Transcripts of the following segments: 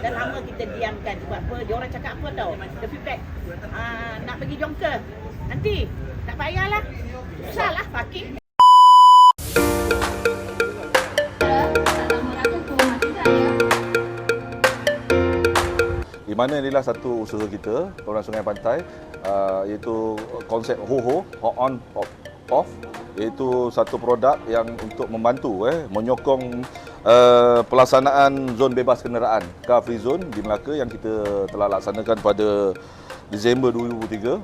Dah lama kita diamkan. Sebab apa? Dia orang cakap apa tau? The feedback. Nak pergi jongka. Nanti. Tak payahlah. Susahlah parking. Di mana inilah satu usaha kita, Orang Sungai Pantai, iaitu konsep HOHO, Hot On, Hot Off, iaitu satu produk yang untuk membantu menyokong pelaksanaan zon bebas kenderaan, car free zone di Melaka yang kita telah laksanakan pada Disember 2023.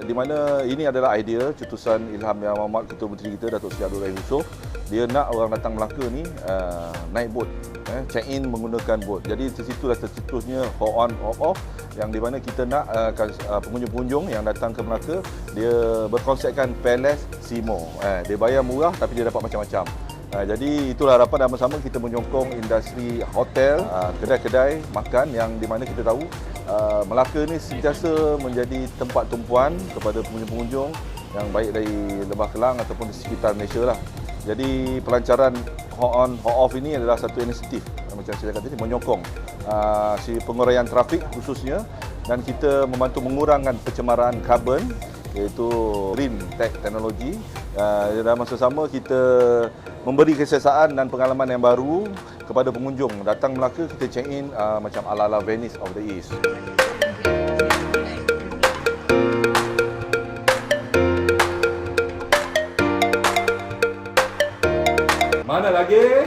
Di mana ini adalah idea cetusan Ilham Yang Mahmud, Ketua Menteri kita, Datuk Seri Abdul Rahim Yusof. Dia nak orang datang Melaka ni naik bot, check in menggunakan bot. Jadi situlah tercetusnya Hot On, Hot Off, yang di mana kita nak pengunjung-pengunjung yang datang ke Melaka, dia berkonsepkan Palace Simo. Dia bayar murah tapi dia dapat macam-macam. Jadi itulah harapan, dan bersama kita menyokong industri hotel, kedai-kedai makan yang di mana kita tahu Melaka ni sentiasa menjadi tempat tumpuan kepada pengunjung-pengunjung yang baik dari Lembah Kelang ataupun di sekitar Malaysia lah. Jadi pelancaran Hot On, Hot Off ini adalah satu inisiatif macam saya kata tadi, menyokong si penguraian trafik khususnya, dan kita membantu mengurangkan pencemaran karbon, iaitu green tech teknologi. Dalam masa sama kita memberi keselesaan dan pengalaman yang baru kepada pengunjung datang Melaka. Kita check in macam ala-ala Venice of the East. Mana lagi?